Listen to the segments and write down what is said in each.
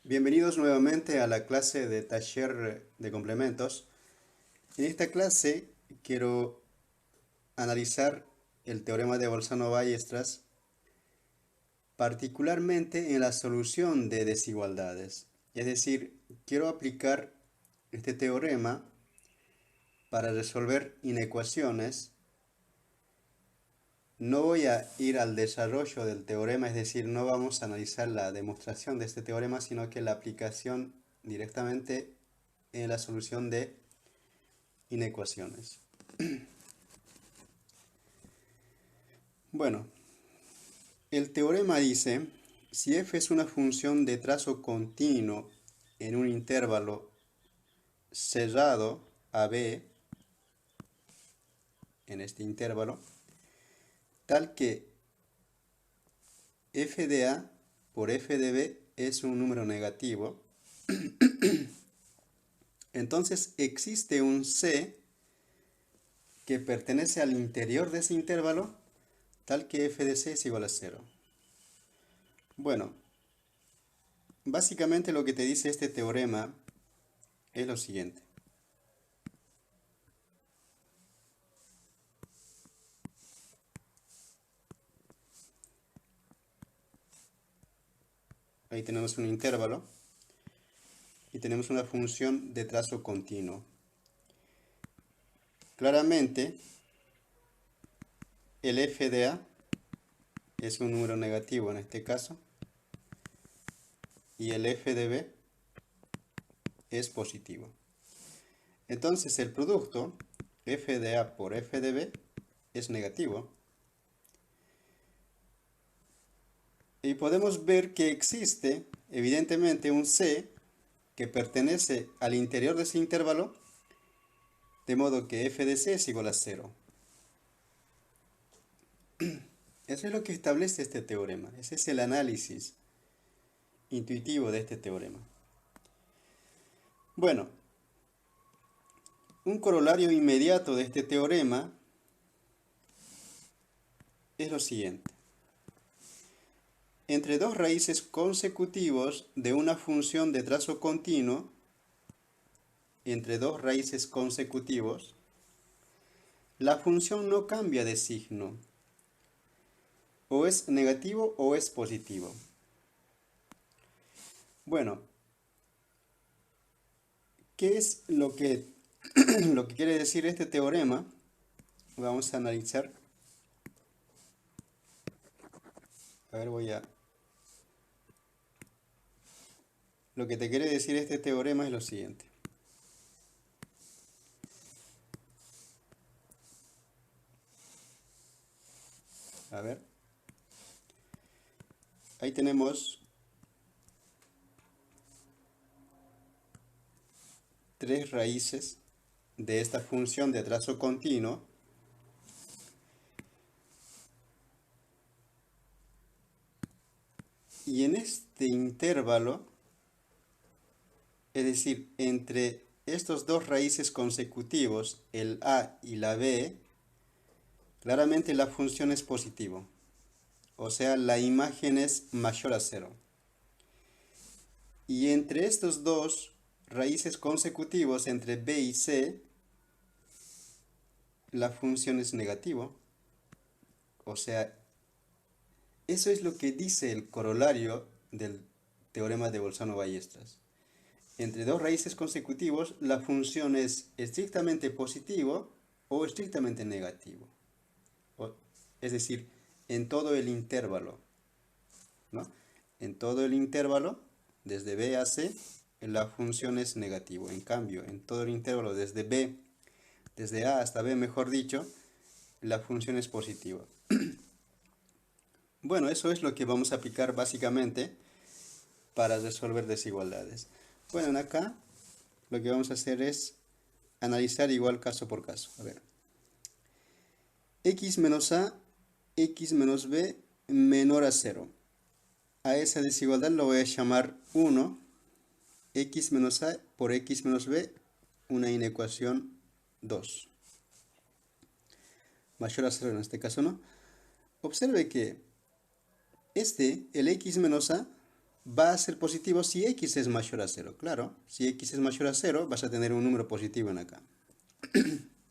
Bienvenidos nuevamente a la clase de taller de complementos. En esta clase quiero analizar el teorema de Bolzano-Weierstrass, particularmente en la solución de desigualdades. Es decir, quiero aplicar este teorema para resolver inecuaciones. No voy a ir al desarrollo del teorema, es decir, no vamos a analizar la demostración de este teorema, sino que la aplicación directamente en la solución de inecuaciones. Bueno, el teorema dice, si f es una función de trazo continuo en un intervalo cerrado AB, en este intervalo, tal que f de A por f de B es un número negativo, entonces existe un C que pertenece al interior de ese intervalo, tal que f de C es igual a 0. Bueno, básicamente lo que te dice este teorema es lo siguiente. Ahí tenemos un intervalo y tenemos una función de trazo continuo. Claramente, el f de A es un número negativo en este caso y el f de B es positivo. Entonces el producto f de A por f de B es negativo. Y podemos ver que existe evidentemente un C que pertenece al interior de ese intervalo, de modo que f de C es igual a 0. Eso es lo que establece este teorema. Ese es el análisis intuitivo de este teorema. Bueno, un corolario inmediato de este teorema es lo siguiente. Entre dos raíces consecutivos de una función de trazo continuo, entre dos raíces consecutivos, la función no cambia de signo. O es negativo o es positivo. Bueno, ¿qué es lo que quiere decir este teorema? Vamos a analizar. A ver, Lo que te quiere decir este teorema es lo siguiente. A ver. Ahí tenemos tres raíces de esta función de trazo continuo. Y en este intervalo, es decir, entre estos dos raíces consecutivos, el A y la B, claramente la función es positivo. O sea, la imagen es mayor a 0. Y entre estos dos raíces consecutivos, entre B y C, la función es negativo. O sea, eso es lo que dice el corolario del teorema de Bolzano-Weierstrass. Entre dos raíces consecutivos, la función es estrictamente positivo o estrictamente negativo. Es decir, en todo el intervalo, ¿no? En todo el intervalo, desde B a C, la función es negativo. En cambio, en todo el intervalo desde A hasta B, mejor dicho, la función es positiva. Bueno, eso es lo que vamos a aplicar básicamente para resolver desigualdades. Bueno, acá lo que vamos a hacer es analizar igual caso por caso. A ver. X menos A, X menos B menor a 0. A esa desigualdad lo voy a llamar 1. X menos A por X menos B, una inecuación 2. Mayor a 0 en este caso, ¿no? Observe que el X menos A va a ser positivo si x es mayor a 0. Claro, si x es mayor a 0, vas a tener un número positivo en acá.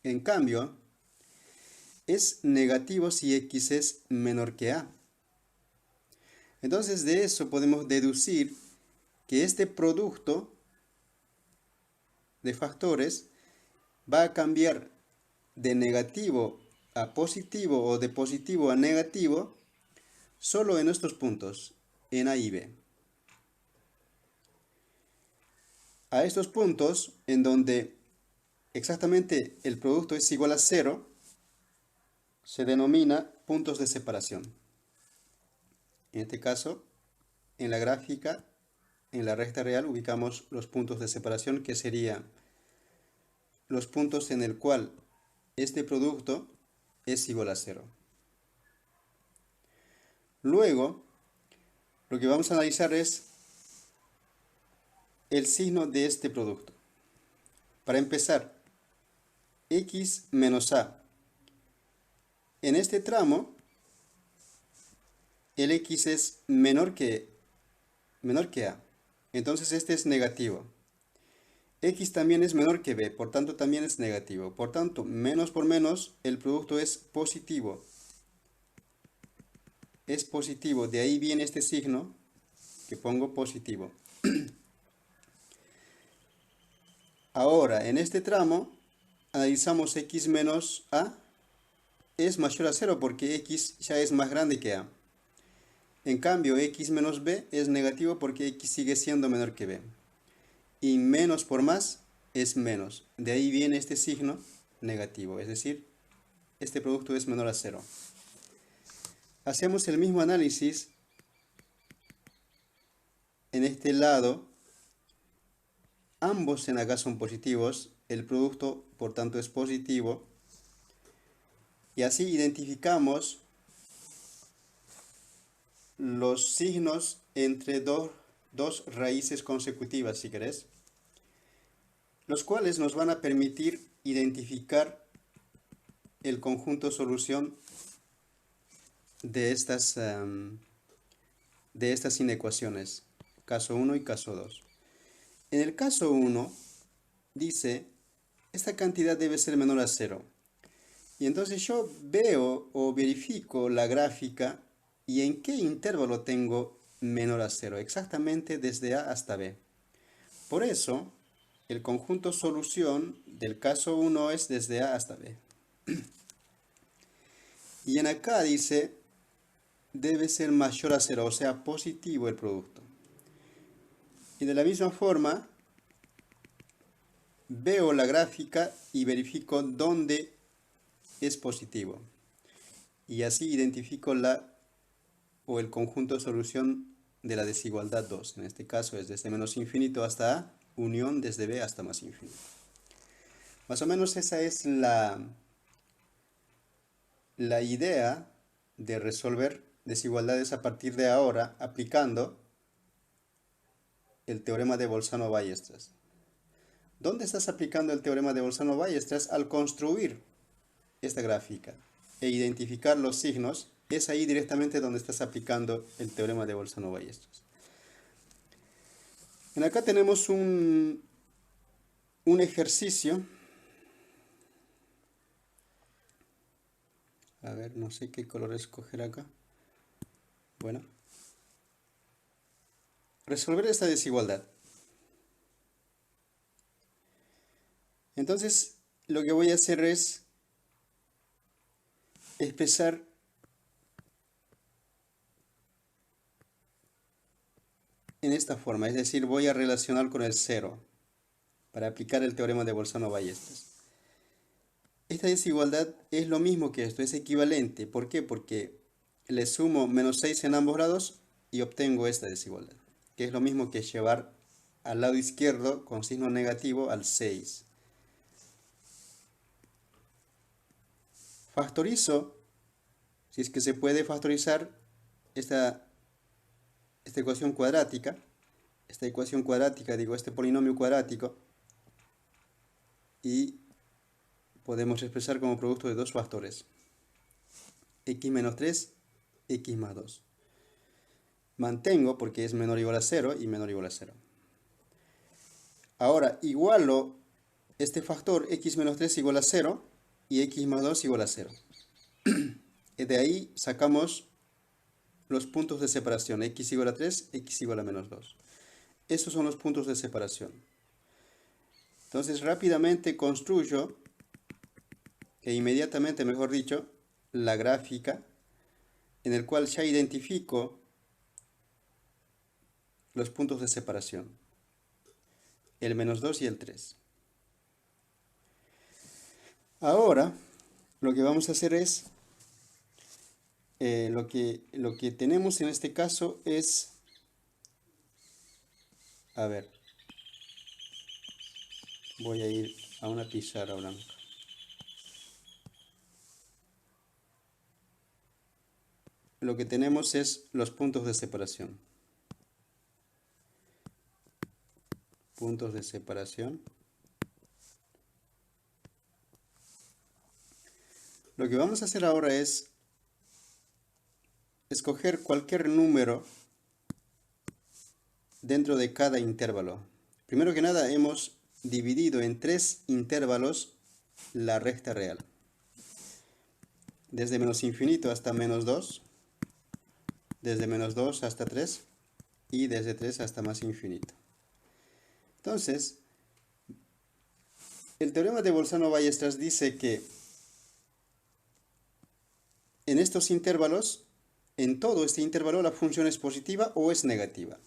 En cambio, es negativo si x es menor que a. Entonces, de eso podemos deducir que este producto de factores va a cambiar de negativo a positivo o de positivo a negativo solo en estos puntos, en A y B. A estos puntos en donde exactamente el producto es igual a 0, se denomina puntos de separación. En este caso, en la gráfica, en la recta real, ubicamos los puntos de separación, que serían los puntos en el cual este producto es igual a 0. Luego, lo que vamos a analizar es el signo de este producto. Para empezar, x menos a. En este tramo, el x es menor que a. Entonces este es negativo. X también es menor que b, por tanto también es negativo. Por tanto, menos por menos, el producto es positivo. Es positivo, de ahí viene este signo que pongo positivo. Ahora, en este tramo, analizamos x menos a. Es mayor a 0 porque x ya es más grande que a. En cambio, x menos b es negativo porque x sigue siendo menor que b. Y menos por más es menos. De ahí viene este signo negativo, es decir, este producto es menor a 0. Hacemos el mismo análisis en este lado. Ambos en acá son positivos, el producto por tanto es positivo. Y así identificamos los signos entre dos raíces consecutivas, si querés, los cuales nos van a permitir identificar el conjunto solución de estas inecuaciones, caso 1 y caso 2. En el caso 1 dice, esta cantidad debe ser menor a 0. Y entonces yo veo o verifico la gráfica y en qué intervalo tengo menor a 0, exactamente desde A hasta B. Por eso, el conjunto solución del caso 1 es desde A hasta B. Y en acá dice, debe ser mayor a 0, o sea, positivo el producto. Y de la misma forma, veo la gráfica y verifico dónde es positivo. Y así identifico el conjunto de solución de la desigualdad 2. En este caso es desde menos infinito hasta A, unión desde B hasta más infinito. Más o menos esa es la idea de resolver desigualdades a partir de ahora aplicando el teorema de Bolzano-Weierstrass. ¿Dónde estás aplicando el teorema de Bolzano-Weierstrass? Al construir esta gráfica e identificar los signos, es ahí directamente donde estás aplicando el teorema de Bolzano-Weierstrass. En acá tenemos un ejercicio. A ver, no sé qué color escoger acá. Bueno. Resolver esta desigualdad. Entonces, lo que voy a hacer es expresar en esta forma, es decir, voy a relacionar con el 0 para aplicar el teorema de Bolzano-Weierstrass. Esta desigualdad es lo mismo que esto, es equivalente. ¿Por qué? Porque le sumo menos 6 en ambos lados y obtengo esta desigualdad, que es lo mismo que llevar al lado izquierdo con signo negativo al 6. Factorizo, si es que se puede factorizar esta ecuación cuadrática, este polinomio cuadrático, y podemos expresar como producto de dos factores, x menos 3, x más 2. mantengo porque es menor o igual a 0 y menor o igual a 0. Ahora igualo este factor x menos 3 igual a 0 y x más 2 igual a 0. Y de ahí sacamos los puntos de separación, x igual a 3, x igual a menos 2. Esos son los puntos de separación. Entonces rápidamente construyo, e inmediatamente mejor dicho, la gráfica en el cual ya identifico los puntos de separación, el menos 2 y el 3. Ahora lo que vamos a hacer es, lo que tenemos en este caso es, a ver, voy a ir a una pizarra blanca. Lo que tenemos es los puntos de separación. Puntos de separación. Lo que vamos a hacer ahora es escoger cualquier número dentro de cada intervalo. Primero que nada hemos dividido en 3 intervalos la recta real. Desde menos infinito hasta menos 2, desde menos 2 hasta 3 y desde 3 hasta más infinito. Entonces, el teorema de Bolzano-Ballestras dice que en estos intervalos, en todo este intervalo la función es positiva o es negativa.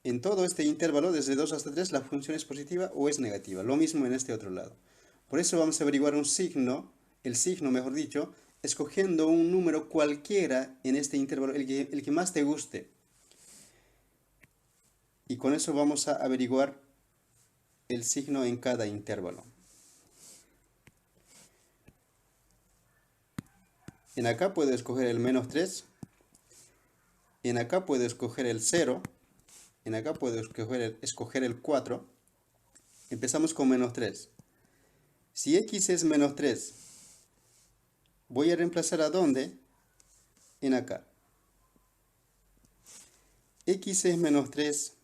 En todo este intervalo, desde 2 hasta 3, la función es positiva o es negativa. Lo mismo en este otro lado. Por eso vamos a averiguar un signo, el signo mejor dicho, escogiendo un número cualquiera en este intervalo, el que más te guste. Y con eso vamos a averiguar el signo en cada intervalo. En acá puedo escoger el menos 3. En acá puedo escoger el 0. En acá puedo escoger el 4. Empezamos con menos 3. Si x es menos 3, voy a reemplazar a dónde? En acá. X es menos 3.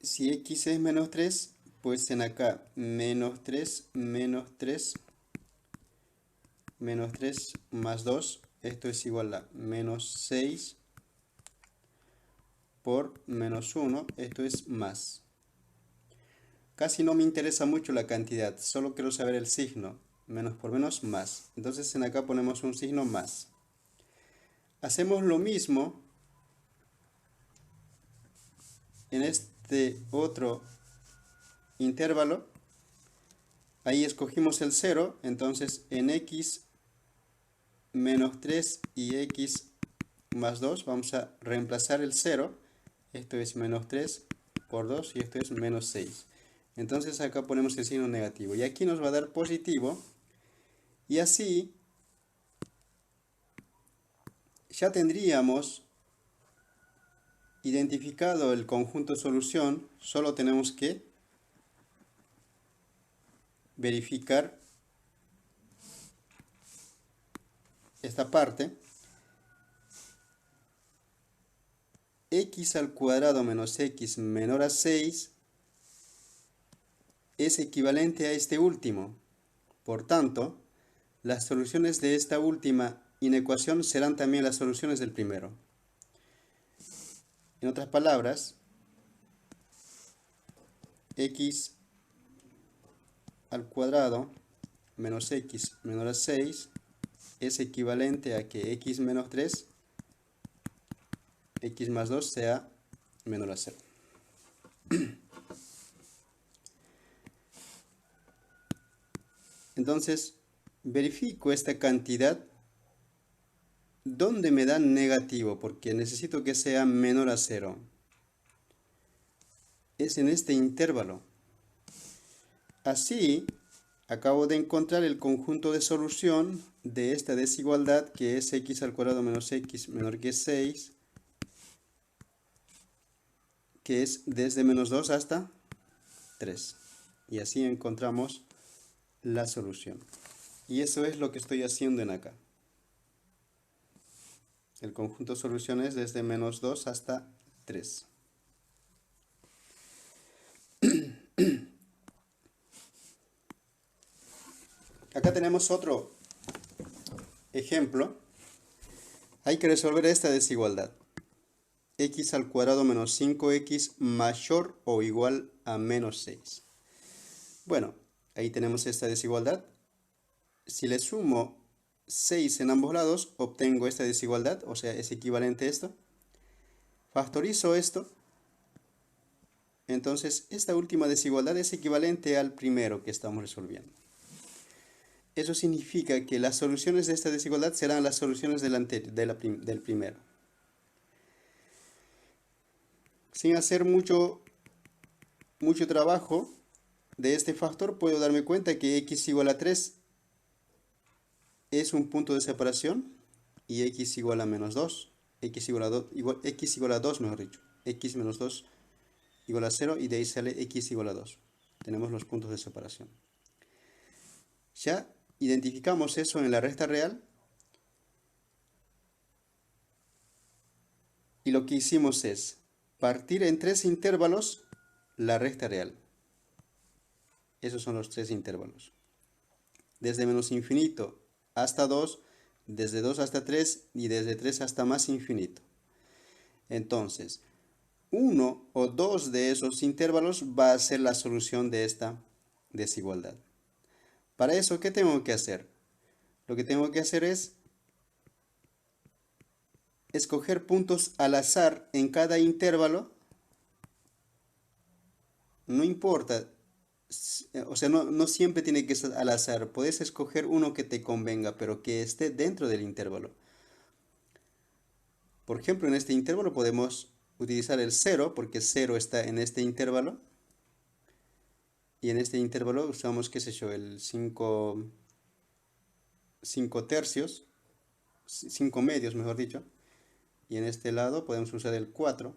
Si x es menos 3, pues en acá menos 3, menos 3, menos 3 más 2. Esto es igual a menos 6 por menos 1. Esto es más. Casi no me interesa mucho la cantidad, solo quiero saber el signo. Menos por menos, más. Entonces en acá ponemos un signo más. Hacemos lo mismo en este otro intervalo. Ahí escogimos el 0, entonces en x menos 3 y x más 2 vamos a reemplazar el 0. Esto es menos 3 por 2 y esto es menos 6. Entonces acá ponemos el signo negativo y aquí nos va a dar positivo. Y así ya tendríamos identificado el conjunto solución. Solo tenemos que verificar esta parte. X al cuadrado menos x menor a 6 es equivalente a este último. Por tanto, las soluciones de esta última inecuación serán también las soluciones del primero. En otras palabras, x al cuadrado menos x menor a 6 es equivalente a que x menos 3, x más 2 sea menor a 0. Entonces, verifico esta cantidad. ¿Dónde me dan negativo? Porque necesito que sea menor a 0. Es en este intervalo. Así, acabo de encontrar el conjunto de solución de esta desigualdad, que es x al cuadrado menos x menor que 6, que es desde menos 2 hasta 3. Y así encontramos la solución. Y eso es lo que estoy haciendo en acá. El conjunto de soluciones desde menos 2 hasta 3. Acá tenemos otro ejemplo. Hay que resolver esta desigualdad. X al cuadrado menos 5x mayor o igual a menos 6. Bueno, ahí tenemos esta desigualdad. Si le sumo 6 en ambos lados, obtengo esta desigualdad, o sea, es equivalente a esto. Factorizo esto. Entonces, esta última desigualdad es equivalente al primero que estamos resolviendo. Eso significa que las soluciones de esta desigualdad serán las soluciones del primero. Sin hacer mucho trabajo de este factor, puedo darme cuenta que x igual a 3 es un punto de separación y x igual a menos 2. X igual a 2, mejor dicho. X menos 2 igual a 0 y de ahí sale x igual a 2. Tenemos los puntos de separación. Ya identificamos eso en la recta real. Y lo que hicimos es partir en 3 intervalos la recta real. Esos son los 3 intervalos. Desde menos infinito hasta 2, desde 2 hasta 3 y desde 3 hasta más infinito. Entonces, uno o dos de esos intervalos va a ser la solución de esta desigualdad. Para eso, ¿qué tengo que hacer? Lo que tengo que hacer es escoger puntos al azar en cada intervalo. No importa, o sea, no siempre tiene que ser al azar. Puedes escoger uno que te convenga, pero que esté dentro del intervalo. Por ejemplo, en este intervalo podemos utilizar el 0, porque 0 está en este intervalo. Y en este intervalo usamos, qué sé yo, el 5 tercios, 5 medios, mejor dicho. Y en este lado podemos usar el 4.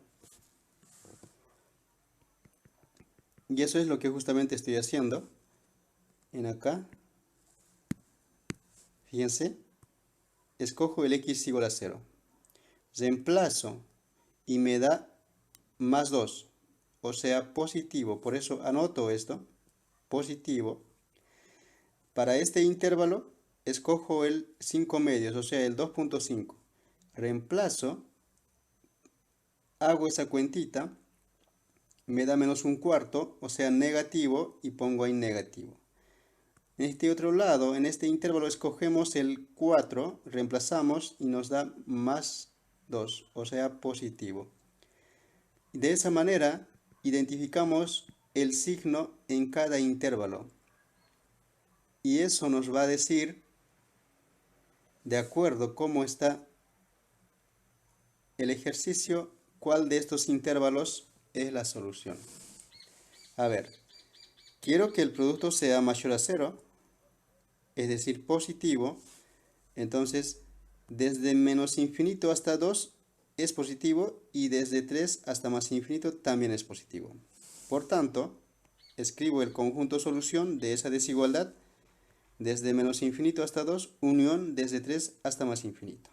Y eso es lo que justamente estoy haciendo. En acá, fíjense, escojo el x igual a 0. Reemplazo y me da más 2, o sea, positivo. Por eso anoto esto, positivo. Para este intervalo, escojo el 5 medios, o sea, el 2.5. Reemplazo, hago esa cuentita, me da menos un cuarto, o sea, negativo, y pongo ahí negativo. En este otro lado, en este intervalo, escogemos el 4, reemplazamos y nos da más 2, o sea, positivo. De esa manera, identificamos el signo en cada intervalo. Y eso nos va a decir, de acuerdo cómo está el ejercicio, cuál de estos intervalos es la solución. A ver, quiero que el producto sea mayor a 0, es decir, positivo. Entonces, desde menos infinito hasta 2 es positivo y desde 3 hasta más infinito también es positivo. Por tanto, escribo el conjunto solución de esa desigualdad desde menos infinito hasta 2, unión desde 3 hasta más infinito.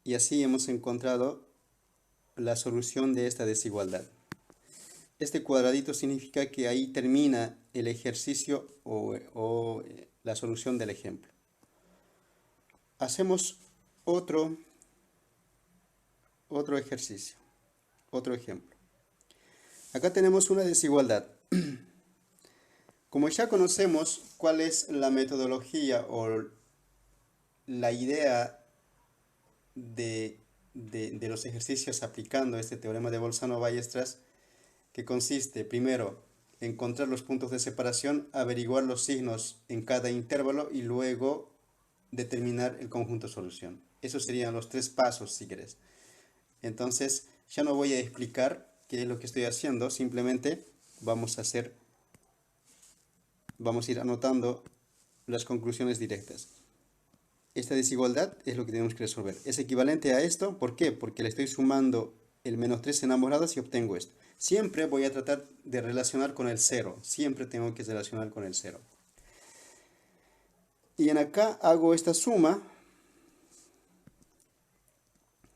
Y así hemos encontrado la solución de esta desigualdad. Este cuadradito significa que ahí termina el ejercicio o la solución del ejemplo. Hacemos otro ejercicio, otro ejemplo. Acá tenemos una desigualdad. Como ya conocemos cuál es la metodología o la idea de los ejercicios aplicando este teorema de Bolzano-Ballestras, que consiste primero en encontrar los puntos de separación, averiguar los signos en cada intervalo y luego determinar el conjunto solución. Esos serían los 3 pasos, si querés. Entonces, ya no voy a explicar qué es lo que estoy haciendo, simplemente vamos a ir anotando las conclusiones directas. Esta desigualdad es lo que tenemos que resolver. Es equivalente a esto, ¿por qué? Porque le estoy sumando el menos 3 en ambos lados y obtengo esto. Siempre voy a tratar de relacionar con el 0. Siempre tengo que relacionar con el 0. Y en acá hago esta suma.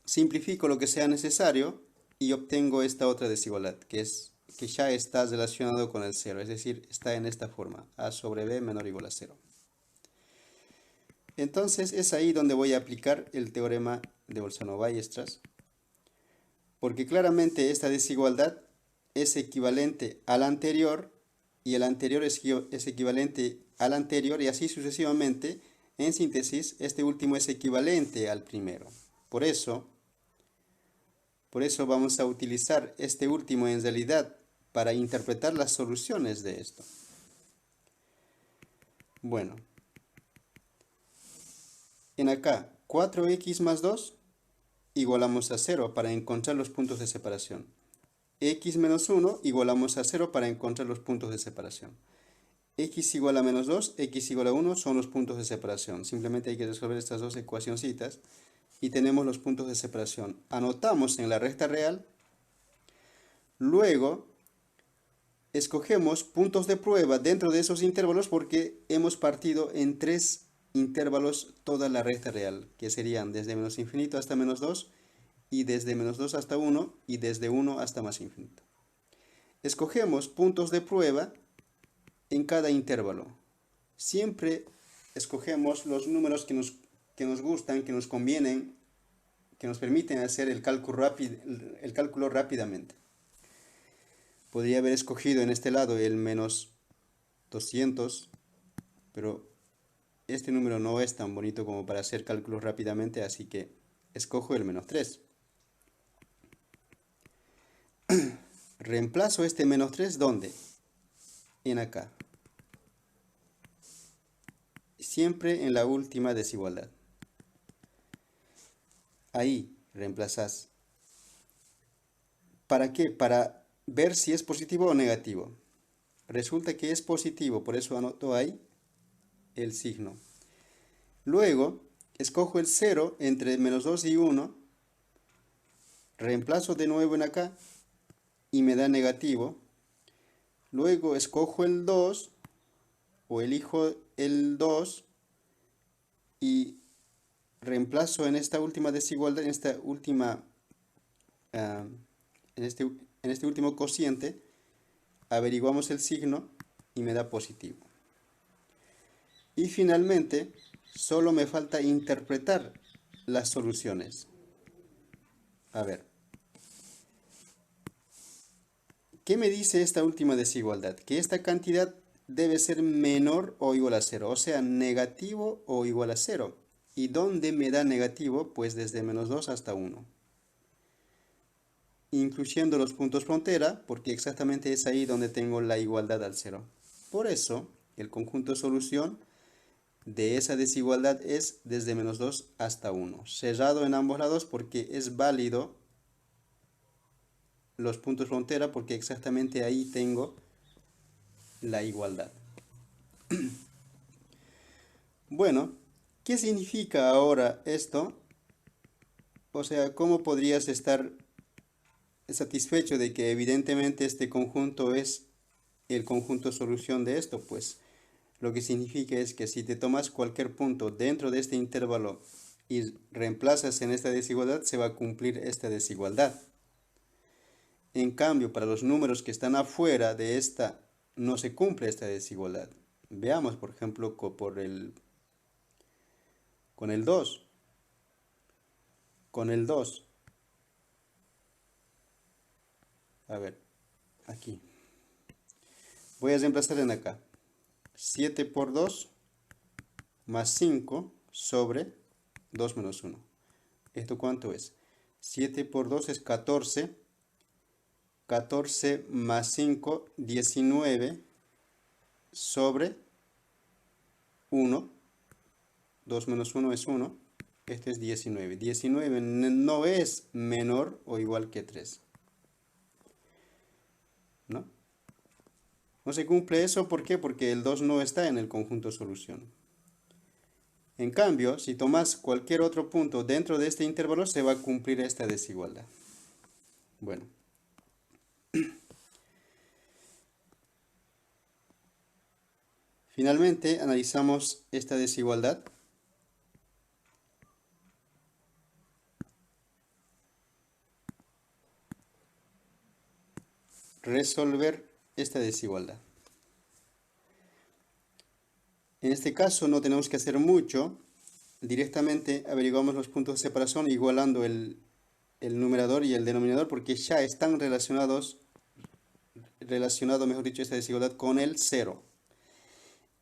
Simplifico lo que sea necesario y obtengo esta otra desigualdad, que ya está relacionado con el 0. Es decir, está en esta forma. A sobre B menor o igual a 0. Entonces es ahí donde voy a aplicar el teorema de Bolzano-Weierstrass. Porque claramente esta desigualdad es equivalente al anterior y el anterior es equivalente al anterior y así sucesivamente. En síntesis, este último es equivalente al primero. Por eso vamos a utilizar este último en realidad para interpretar las soluciones de esto. Bueno, en acá 4x más 2 igualamos a 0 para encontrar los puntos de separación. X menos 1 igualamos a 0 para encontrar los puntos de separación. X igual a menos 2, X igual a 1 son los puntos de separación. Simplemente hay que resolver estas dos ecuacioncitas y tenemos los puntos de separación. Anotamos en la recta real. Luego, escogemos puntos de prueba dentro de esos intervalos porque hemos partido en 3 intervalos toda la recta real, que serían desde menos infinito hasta menos 2, y desde menos 2 hasta 1, y desde 1 hasta más infinito. Escogemos puntos de prueba en cada intervalo. Siempre escogemos los números que nos gustan, que nos convienen, que nos permiten hacer el cálculo rápidamente. Podría haber escogido en este lado el menos 200, pero este número no es tan bonito como para hacer cálculos rápidamente, así que escojo el menos 3. Reemplazo este menos 3, ¿dónde? En acá. Siempre en la última desigualdad. Ahí reemplazas. ¿Para qué? Para ver si es positivo o negativo. Resulta que es positivo, por eso anoto ahí el signo. Luego, escojo el 0 entre menos 2 y 1. Reemplazo de nuevo en acá y me da negativo. Luego escojo el 2 o elijo el 2 y reemplazo en esta última desigualdad, en este último cociente, averiguamos el signo y me da positivo. Y finalmente, solo me falta interpretar las soluciones. A ver. ¿Qué me dice esta última desigualdad? Que esta cantidad debe ser menor o igual a 0, o sea, negativo o igual a 0. ¿Y dónde me da negativo? Pues desde menos 2 hasta 1. Incluyendo los puntos frontera, porque exactamente es ahí donde tengo la igualdad al 0. Por eso, el conjunto solución de esa desigualdad es desde menos 2 hasta 1. Cerrado en ambos lados porque es válido los puntos frontera, porque exactamente ahí tengo la igualdad. Bueno, ¿qué significa ahora esto? O sea, ¿cómo podrías estar satisfecho de que evidentemente este conjunto es el conjunto solución de esto? Pues lo que significa es que si te tomas cualquier punto dentro de este intervalo y reemplazas en esta desigualdad, se va a cumplir esta desigualdad. En cambio, para los números que están afuera de esta, no se cumple esta desigualdad. Veamos, por ejemplo, con el 2. Con el 2. A ver, aquí. Voy a reemplazar en acá. 7 por 2 más 5 sobre 2 menos 1. ¿Esto cuánto es? 7 por 2 es 14. 14 más 5, 19 sobre 1. 2 menos 1 es 1. Este es 19. 19 no es menor o igual que 3. ¿No? No se cumple eso, ¿por qué? Porque el 2 no está en el conjunto solución. En cambio, si tomas cualquier otro punto dentro de este intervalo, se va a cumplir esta desigualdad. Bueno, finalmente analizamos esta desigualdad. Resolver esta desigualdad. En este caso no tenemos que hacer mucho. Directamente averiguamos los puntos de separación igualando el numerador y el denominador porque ya están relacionado, mejor dicho, esta desigualdad con el 0.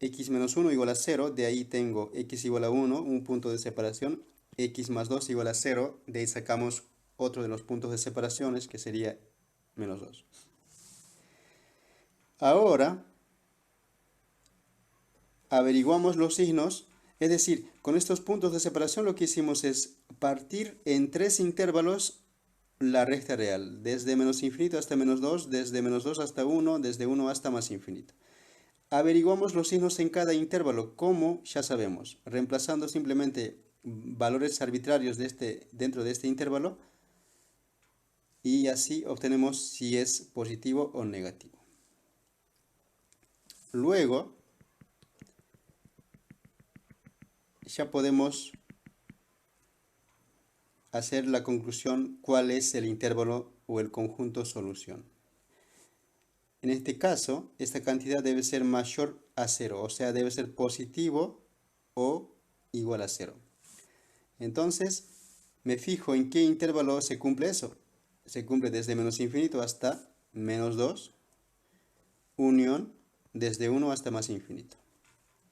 X menos 1 igual a 0, de ahí tengo x igual a 1, un punto de separación. X más 2 igual a 0, de ahí sacamos otro de los puntos de separaciones que sería menos 2. Ahora averiguamos los signos, es decir, con estos puntos de separación lo que hicimos es partir en 3 intervalos la recta real, desde menos infinito hasta menos 2, desde menos 2 hasta 1, desde 1 hasta más infinito. Averiguamos los signos en cada intervalo, como ya sabemos, reemplazando simplemente valores arbitrarios dentro de este intervalo y así obtenemos si es positivo o negativo. Luego, ya podemos hacer la conclusión cuál es el intervalo o el conjunto solución. En este caso, esta cantidad debe ser mayor a 0, o sea, debe ser positivo o igual a 0. Entonces, me fijo en qué intervalo se cumple eso. Se cumple desde menos infinito hasta menos 2, unión desde 1 hasta más infinito.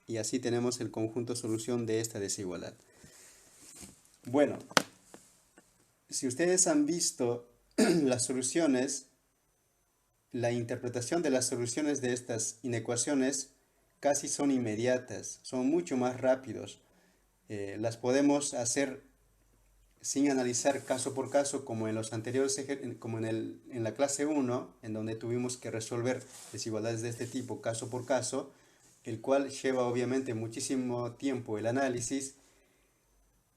Y así tenemos el conjunto solución de esta desigualdad. Bueno, si ustedes han visto las soluciones, la interpretación de las soluciones de estas inecuaciones casi son inmediatas, son mucho más rápidos. Las podemos hacer sin analizar caso por caso como en los anteriores como en la clase 1, en donde tuvimos que resolver desigualdades de este tipo caso por caso, el cual lleva obviamente muchísimo tiempo el análisis.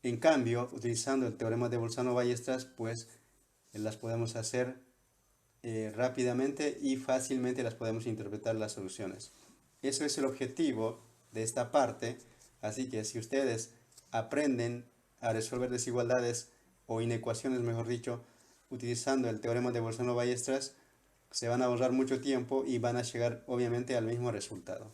En cambio, utilizando el teorema de Bolzano-Ballestras, pues las podemos hacer rápidamente y fácilmente las podemos interpretar las soluciones. Eso es el objetivo de esta parte, así que si ustedes aprenden a resolver desigualdades o inecuaciones, mejor dicho, utilizando el teorema de Bolzano-Ballestras, se van a ahorrar mucho tiempo y van a llegar obviamente al mismo resultado.